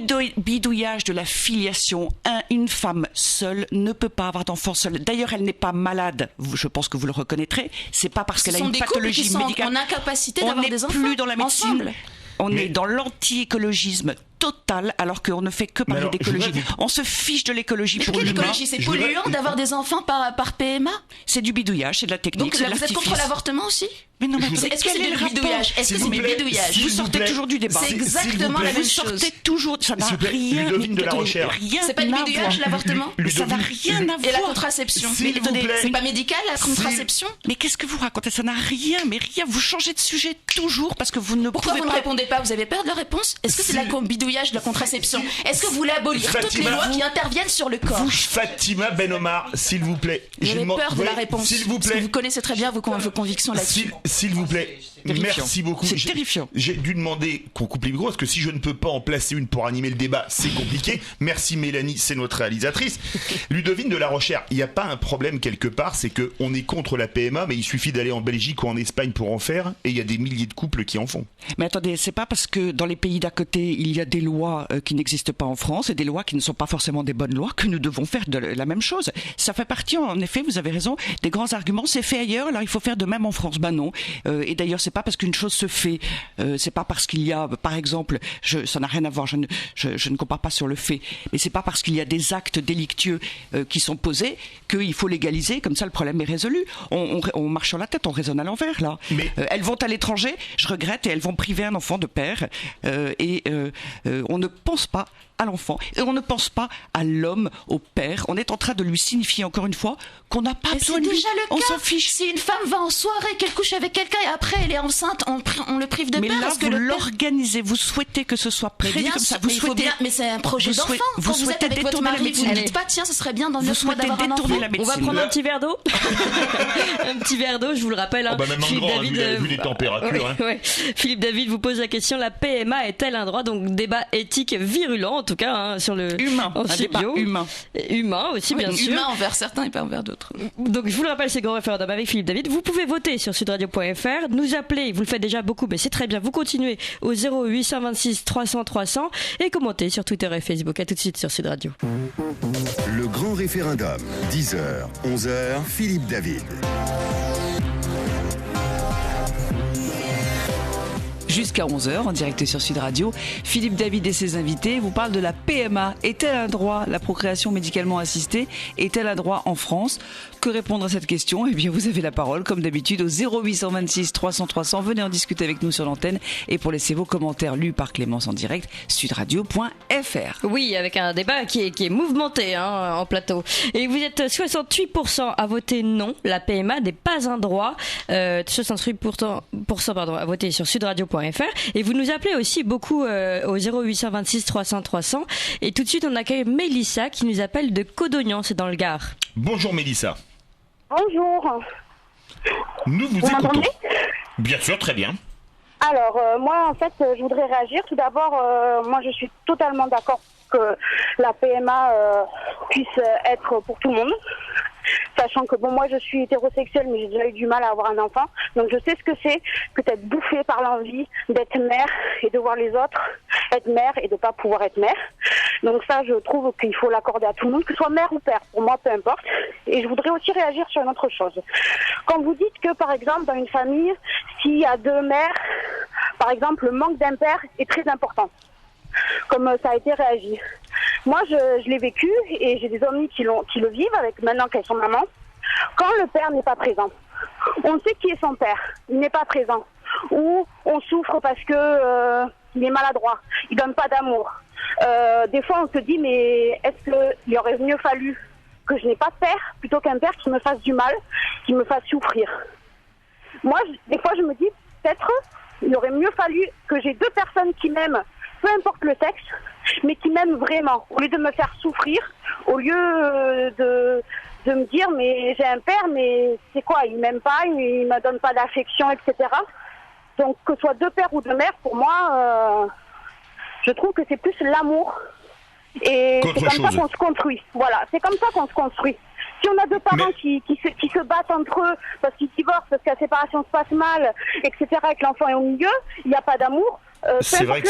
dans le bidouillage de la filiation. Une femme seule ne peut pas avoir d'enfant seule. D'ailleurs, elle n'est pas malade. Je pense que vous le reconnaîtrez. C'est pas parce qu'elle a une pathologie médicale. On est en incapacité d'avoir des enfants. On n'est plus dans la médecine. Ensemble. On est dans l'anti-écologisme total, alors qu'on ne fait que parler d'écologie. On se fiche de l'écologie pour l'humain. L'écologie, c'est polluant d'avoir des enfants par PMA. C'est du bidouillage, c'est de la technique. Donc là, vous êtes contre l'avortement aussi? Mais non, mais est-ce que c'est du bidouillage? Est-ce que c'est du bidouillage? Vous sortez toujours du débat. C'est exactement la même chose. Vous sortez toujours, ça n'a rien. Ludovine de la Recherche. C'est pas du bidouillage, l'avortement? Ça n'a rien à voir. Et la contraception? C'est pas médical, la contraception? Mais qu'est-ce que vous racontez? Ça n'a rien, mais rien. Vous changez de sujet toujours parce que vous ne pouvez pas. Pourquoi vous ne répondez pas? Vous avez peur de la réponse? Est-ce que c'est la bidouillage de la contraception? Est-ce que vous voulez abolir toutes les lois qui interviennent sur le corps? Fatima Ben Omar, s'il vous plaît. Vous avez peur de la réponse? S'il vous plaît. Vous connaissez très bien vos convictions là-dessus. S'il vous plaît. Merci beaucoup. C'est terrifiant. J'ai dû demander qu'on coupe les micros parce que si je ne peux pas en placer une pour animer le débat, c'est compliqué. Merci Mélanie, c'est notre réalisatrice. Ludovine de la Recherche, il n'y a pas un problème quelque part, c'est qu'on est contre la PMA, mais il suffit d'aller en Belgique ou en Espagne pour en faire, et il y a des milliers de couples qui en font. Mais attendez, c'est pas parce que dans les pays d'à côté, il y a des lois qui n'existent pas en France et des lois qui ne sont pas forcément des bonnes lois que nous devons faire de la même chose. Ça fait partie, en effet, vous avez raison, des grands arguments. C'est fait ailleurs, alors il faut faire de même en France. Ben non. Et d'ailleurs, c'est pas parce qu'une chose se fait, c'est pas parce qu'il y a, par exemple, ça n'a rien à voir, je ne compare pas sur le fait, mais c'est pas parce qu'il y a des actes délictueux qui sont posés qu'il faut légaliser, comme ça le problème est résolu. On marche sur la tête, on raisonne à l'envers là. Mais elles vont à l'étranger, je regrette, et elles vont priver un enfant de père, et on ne pense pas à l'enfant, et on ne pense pas à l'homme, au père. On est en train de lui signifier encore une fois qu'on n'a pas besoin de lui. C'est déjà le cas. On s'en fiche. Si une femme va en soirée, qu'elle couche avec quelqu'un et après elle est enceinte, on le prive de mais père. Mais là, vous l'organisez, vous souhaitez que ce soit prévu comme ça. Vous souhaitez, mais c'est un projet d'enfant. Vous souhaitez avec votre mari, vous ne dites pas tiens, ce serait bien dans 9 mois d'avoir un enfant. On va prendre un petit verre d'eau. Un petit verre d'eau, je vous le rappelle. Même en grand, vu les températures. Philippe David vous pose la question, la PMA est-elle un droit? Donc débat éthique virulent en tout cas sur le humain, un débat humain aussi bien sûr. Humain envers certains et pas envers d'autres. Donc je vous le rappelle, c'est Grand Référendum avec Philippe David. Vous pouvez voter sur sudradio.fr, nous appeler, vous le faites déjà beaucoup, mais c'est très bien. Vous continuez au 0826 300 300 et commentez sur Twitter et Facebook. À tout de suite sur Sud Radio. Le Grand Référendum, 10h, 11h, Philippe David. Jusqu'à 11h, en direct sur Sud Radio, Philippe David et ses invités vous parlent de la PMA. Est-elle un droit? La procréation médicalement assistée est-elle un droit en France? que répondre à cette question, eh bien vous avez la parole comme d'habitude au 0826 300 300. Venez en discuter avec nous sur l'antenne et pour laisser vos commentaires lus par Clémence en direct, sudradio.fr. Oui, avec un débat qui est mouvementé en plateau. Et vous êtes 68% à voter non, la PMA n'est pas un droit. 68% à voter sur sudradio.fr. Et vous nous appelez aussi beaucoup au 0826 300 300. Et tout de suite, on accueille Mélissa qui nous appelle de Codognan, c'est dans le Gard. Bonjour Mélissa. Bonjour. Nous vous écoutons. Bien sûr, très bien. Alors, moi, en fait, je voudrais réagir. Tout d'abord, moi, je suis totalement d'accord que la PMA puisse être pour tout le monde. Sachant que, bon, moi, je suis hétérosexuelle, mais j'ai déjà eu du mal à avoir un enfant. Donc, je sais ce que c'est que d'être bouffée par l'envie d'être mère et de voir les autres être mère et de pas pouvoir être mère. Donc, ça, je trouve qu'il faut l'accorder à tout le monde, que ce soit mère ou père. Pour moi, peu importe. Et je voudrais aussi réagir sur une autre chose. Quand vous dites que, par exemple, dans une famille, s'il y a deux mères, par exemple, le manque d'un père est très important. Comme ça a été réagi. Moi, je l'ai vécu et j'ai des amis qui le vivent avec maintenant qu'elles sont mamans. Quand le père n'est pas présent, on sait qui est son père, il n'est pas présent. Ou on souffre parce que il est maladroit, il donne pas d'amour. Des fois, on se dit, mais est-ce qu'il aurait mieux fallu que je n'ai pas de père plutôt qu'un père qui me fasse du mal, qui me fasse souffrir. Moi, des fois, je me dis, peut-être, il aurait mieux fallu que j'ai deux personnes qui m'aiment, peu importe le sexe, mais qui m'aiment vraiment, au lieu de me faire souffrir, au lieu de me dire, mais j'ai un père, mais c'est quoi, il m'aime pas, il me donne pas d'affection, etc. Donc, que ce soit deux pères ou deux mères, pour moi, je trouve que c'est plus l'amour. Et c'est comme ça qu'on se construit. Voilà, c'est comme ça qu'on se construit. Si on a deux parents qui se battent entre eux parce qu'ils divorcent, parce que la séparation se passe mal, etc., et que l'enfant est au milieu, il n'y a pas d'amour. C'est vrai que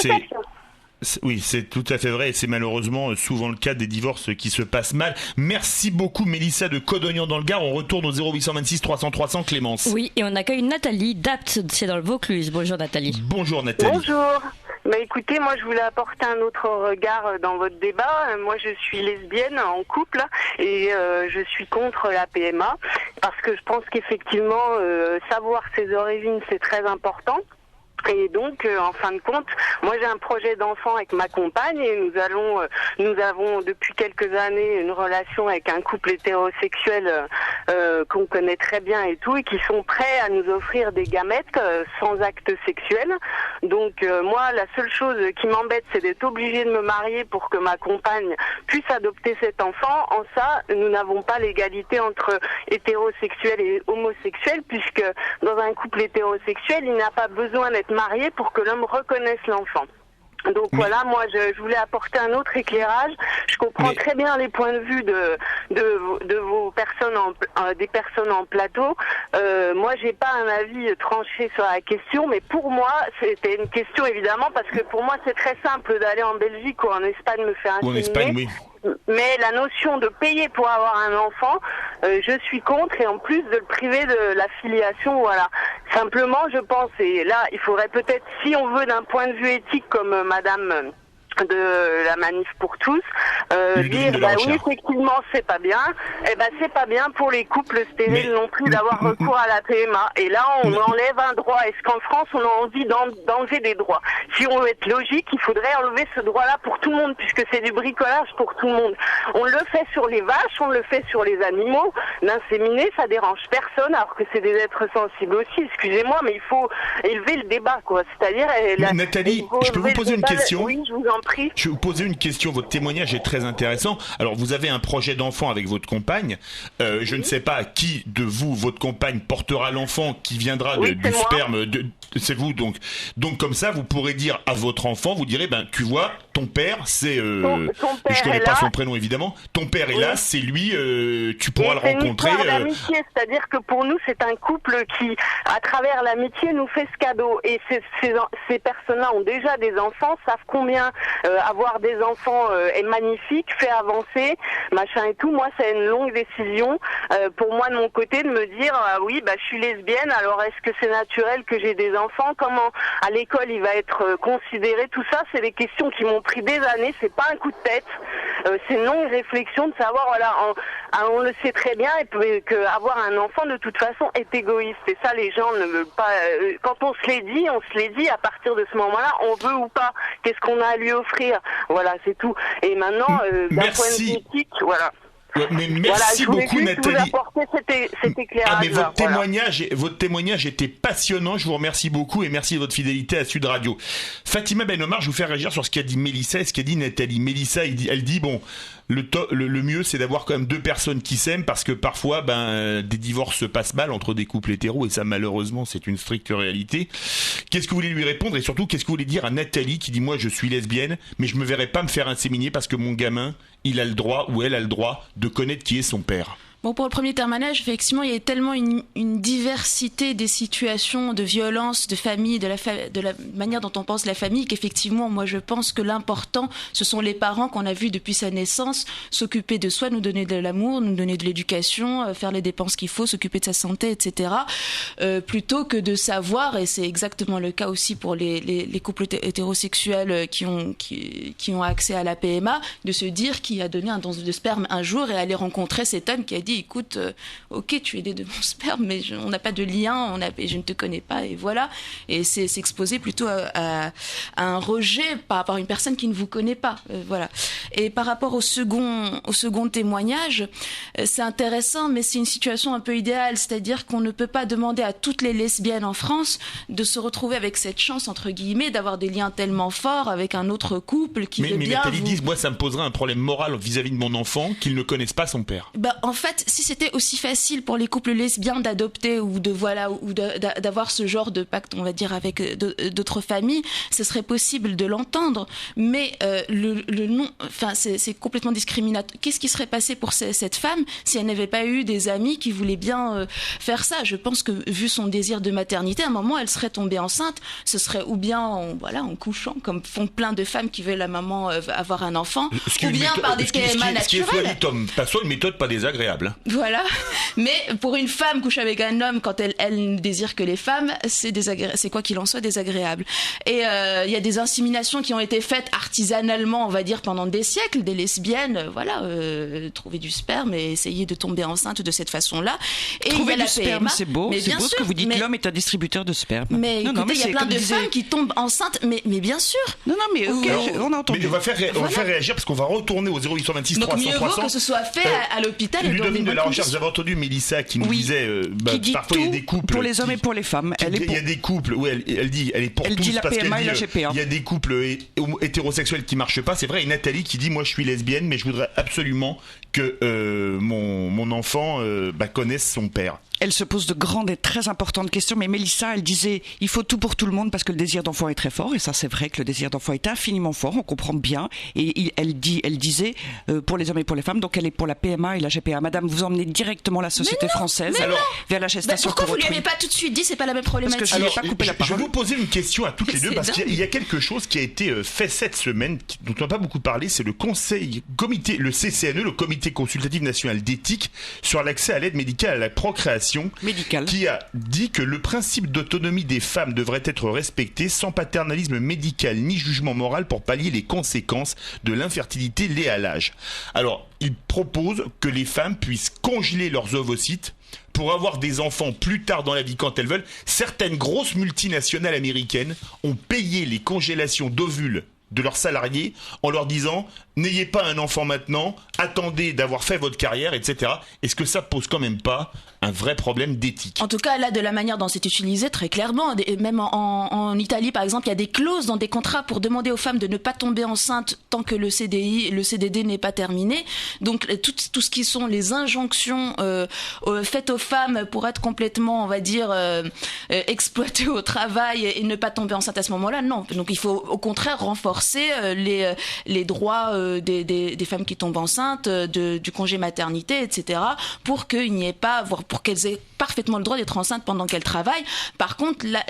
oui, c'est tout à fait vrai et c'est malheureusement souvent le cas des divorces qui se passent mal. Merci beaucoup Mélissa de Codognan dans le Gard. On retourne au 0826 300 300 Clémence. Oui, et on accueille Nathalie d'Apt, c'est dans le Vaucluse. Bonjour Nathalie. Bonjour Nathalie. Bonjour. Bah écoutez, moi je voulais apporter un autre regard dans votre débat. Moi je suis lesbienne en couple et je suis contre la PMA parce que je pense qu'effectivement savoir ses origines c'est très important. Et donc, en fin de compte, moi j'ai un projet d'enfant avec ma compagne et nous avons depuis quelques années une relation avec un couple hétérosexuel qu'on connaît très bien et tout, et qui sont prêts à nous offrir des gamètes sans acte sexuel. Donc moi, la seule chose qui m'embête, c'est d'être obligée de me marier pour que ma compagne puisse adopter cet enfant. En ça, nous n'avons pas l'égalité entre hétérosexuels et homosexuels, puisque dans un couple hétérosexuel, il n'a pas besoin d'être marié pour que l'homme reconnaisse l'enfant. Donc voilà, moi je voulais apporter un autre éclairage. Je comprends très bien les points de vue de vos personnes des personnes en plateau. Moi j'ai pas un avis tranché sur la question, mais pour moi c'était une question évidemment parce que pour moi c'est très simple d'aller en Belgique ou en Espagne me faire inséminer. Ou en Espagne, oui. Mais la notion de payer pour avoir un enfant, je suis contre, et en plus de le priver de la filiation, voilà. Simplement, je pense, et là, il faudrait peut-être, si on veut d'un point de vue éthique, comme Madame de la Manif pour tous, dire oui, effectivement c'est pas bien, et c'est pas bien pour les couples stériles non plus d'avoir recours à la PMA, et là on enlève un droit. Est-ce qu'en France on a envie d'enlever des droits? Si on veut être logique, il faudrait enlever ce droit-là pour tout le monde, puisque c'est du bricolage pour tout le monde. On le fait sur les vaches, on le fait sur les animaux. L'inséminer, ça dérange personne, alors que c'est des êtres sensibles aussi, excusez-moi, mais il faut élever le débat, quoi. C'est-à-dire Nathalie, je peux vous poser une question? Oui, je vous en prie. Je vais vous poser une question, votre témoignage est très intéressant. Alors vous avez un projet d'enfant avec votre compagne, je ne sais pas qui de vous, votre compagne, portera l'enfant qui viendra du sperme, c'est vous, donc comme ça vous pourrez dire à votre enfant, vous direz, tu vois, ton père c'est, je connais pas son prénom évidemment, ton père est là, c'est lui, tu pourras le rencontrer. C'est une histoire d'amitié, c'est-à-dire que pour nous c'est un couple qui, à travers l'amitié, nous fait ce cadeau, et ces personnes-là ont déjà des enfants, savent combien avoir des enfants est magnifique, fait avancer, machin et tout. Moi, c'est une longue décision pour moi de mon côté de me dire oui, je suis lesbienne. Alors, est-ce que c'est naturel que j'ai des enfants? Comment à l'école il va être considéré? Tout ça, c'est des questions qui m'ont pris des années. C'est pas un coup de tête. c'est non réflexion de savoir, voilà, on le sait très bien, et que avoir un enfant de toute façon est égoïste. Et ça, les gens ne veulent pas. Quand on se l'est dit. À partir de ce moment-là, on veut ou pas. Qu'est-ce qu'on a à lui offrir? Voilà, c'est tout. Et maintenant, d'un point de vue éthique, voilà. Ouais, mais merci beaucoup, Nathalie. Vous apporter cet éclairage. Mais votre témoignage était passionnant. Je vous remercie beaucoup et merci de votre fidélité à Sud Radio. Fatima Ben Omar, je vous fais réagir sur ce qu'a dit Mélissa et ce qu'a dit Nathalie. Mélissa, elle dit bon, le mieux c'est d'avoir quand même deux personnes qui s'aiment parce que parfois des divorces se passent mal entre des couples hétéros et ça malheureusement c'est une stricte réalité. Qu'est-ce que vous voulez lui répondre et surtout qu'est-ce que vous voulez dire à Nathalie qui dit moi je suis lesbienne mais je me verrai pas me faire inséminer parce que mon gamin il a le droit ou elle a le droit de connaître qui est son père. Bon, pour le premier témoignage, effectivement, il y a tellement une diversité des situations de violence, de famille, de la manière dont on pense la famille, qu'effectivement, moi, je pense que l'important, ce sont les parents qu'on a vus depuis sa naissance, s'occuper de soi, nous donner de l'amour, nous donner de l'éducation, faire les dépenses qu'il faut, s'occuper de sa santé, etc. Plutôt que de savoir, et c'est exactement le cas aussi pour les couples hétérosexuels qui ont accès à la PMA, de se dire qui a donné un don de sperme un jour et aller rencontrer cet homme qui a dit écoute, ok, tu es né de mon sperme, mais on n'a pas de lien, je ne te connais pas, et voilà. Et c'est s'exposer plutôt à un rejet par rapport à une personne qui ne vous connaît pas, voilà. Et par rapport au second témoignage, c'est intéressant, mais c'est une situation un peu idéale, c'est-à-dire qu'on ne peut pas demander à toutes les lesbiennes en France de se retrouver avec cette chance, entre guillemets, d'avoir des liens tellement forts avec un autre couple qui veut bien. Mais Nathalie dit, moi, ça me poserait un problème moral vis-à-vis de mon enfant qu'ils ne connaissent pas son père. En fait, si c'était aussi facile pour les couples lesbiens d'adopter ou d'avoir ce genre de pacte, on va dire, avec d'autres familles, ce serait possible de l'entendre. Mais le nom, enfin, c'est complètement discriminatoire. Qu'est-ce qui serait passé pour cette femme si elle n'avait pas eu des amis qui voulaient bien faire ça? Je pense que vu son désir de maternité, à un moment, elle serait tombée enceinte. Ce serait ou bien en couchant, comme font plein de femmes qui veulent la maman avoir un enfant, ou bien par des PMA naturelles. Ce qui est pas une méthode pas désagréable. Voilà, mais pour une femme coucher avec un homme quand elle ne désire que les femmes, c'est quoi qu'il en soit désagréable. Et il y a des inséminations qui ont été faites artisanalement, on va dire, pendant des siècles, des lesbiennes, trouver du sperme et essayer de tomber enceinte de cette façon-là. Et trouver il y a du sperme, c'est beau ce que vous dites, l'homme est un distributeur de sperme. Mais écoutez, il y a plein de femmes qui tombent enceintes, mais bien sûr. Non, mais ok, on a entendu. Mais on va faire réagir parce qu'on va retourner au 0826 300 300. Donc mieux vaut que ce soit fait à l'hôpital et dans des de la recherche. Vous avez entendu Mélissa qui nous disait parfois il y a des couples pour les hommes et pour les femmes. Il y a des couples où elle dit elle est pour tous dit parce qu'elle dit il y a des couples hétérosexuels qui marchent pas. C'est vrai. Et Nathalie qui dit moi je suis lesbienne mais je voudrais absolument que mon enfant connaisse son père. Elle se pose de grandes et très importantes questions, mais Mélissa, elle disait il faut tout pour tout le monde parce que le désir d'enfant est très fort, et ça c'est vrai que le désir d'enfant est infiniment fort, on comprend bien, et elle disait pour les hommes et pour les femmes, donc elle est pour la PMA et la GPA. Madame, vous emmenez directement la société française vers la gestation pour autrui. Pourquoi vous lui avez pas tout de suite dit c'est pas la même problématique? Parce que je n'ai pas coupé la parole. Je vais vous poser une question à toutes les deux parce qu'il y a quelque chose qui a été fait cette semaine dont on n'a pas beaucoup parlé, c'est le le CCNE, le Comité consultatif national d'éthique sur l'accès à l'aide médicale à la procréation médicale, qui a dit que le principe d'autonomie des femmes devrait être respecté sans paternalisme médical ni jugement moral pour pallier les conséquences de l'infertilité liée à l'âge. Alors, il propose que les femmes puissent congeler leurs ovocytes pour avoir des enfants plus tard dans la vie quand elles veulent. Certaines grosses multinationales américaines ont payé les congélations d'ovules de leurs salariés en leur disant n'ayez pas un enfant maintenant, attendez d'avoir fait votre carrière, etc. Est-ce que ça pose quand même pas un vrai problème d'éthique? En tout cas, là, de la manière dont c'est utilisé, très clairement, même en Italie, par exemple, il y a des clauses dans des contrats pour demander aux femmes de ne pas tomber enceintes tant que le CDD n'est pas terminé. Donc, tout ce qui sont les injonctions faites aux femmes pour être complètement, on va dire, exploitées au travail et ne pas tomber enceinte à ce moment-là, non. Donc, il faut au contraire renforcer les droits des femmes qui tombent enceintes, du congé maternité, etc., pour qu'il n'y ait pas, pour qu'elles aient parfaitement le droit d'être enceintes pendant qu'elles travaillent. Par contre, là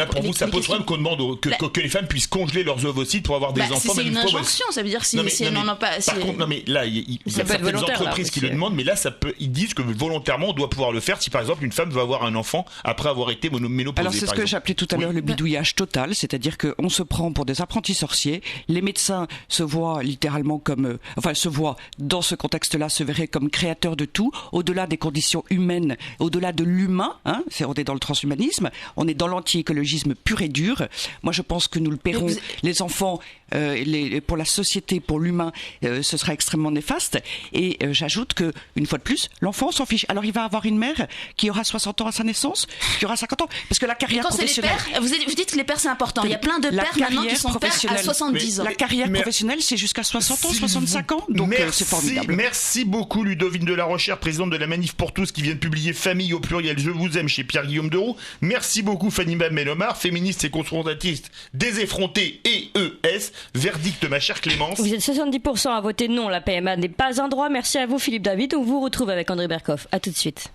pour vous, ça pose problème qu'on demande que les femmes puissent congeler leurs ovocytes pour avoir des enfants. C'est une injonction, ça veut dire si elles n'en ont pas. Par contre, non mais là, il y a certaines entreprises qui le demandent, mais là, ils disent que volontairement, on doit pouvoir le faire si par exemple une femme veut avoir un enfant après avoir été ménopausée. Alors c'est ce que j'appelais tout à l'heure le bidouillage total, c'est-à-dire qu'on se prend pour des apprentis sorciers. Les médecins se voient littéralement comme, se voient dans ce contexte-là, se verraient comme créateurs de tout, au-delà des conditions humaines, au-delà de l'humain. On est dans le transhumanisme, on est dans l'anti-écologisme pur et dur. Moi, je pense que nous le paierons, les enfants, pour la société, pour l'humain, ce sera extrêmement néfaste. Et j'ajoute que, une fois de plus, l'enfant s'en fiche. Alors, il va avoir une mère qui aura 60 ans à sa naissance, qui aura 50 ans, parce que la carrière professionnelle. Vous dites que les pères c'est important. Il y a plein de pères maintenant qui sont pères à 70 ans. La carrière professionnelle, c'est jusqu'à 60 ans, 65 ans. Donc c'est formidable. Merci beaucoup Ludovine de la Rochère, présidente de la Manif pour tous, qui vient de publier Famille au pluriel, je vous aime chez Pierre-Guillaume Deroux. Merci beaucoup Fanny Melomar, féministe et confrontatiste des effrontés EES. Verdict, ma chère Clémence. Vous êtes 70% à voter non, la PMA n'est pas un droit. Merci à vous Philippe David. On vous retrouve avec André Berkoff. À tout de suite.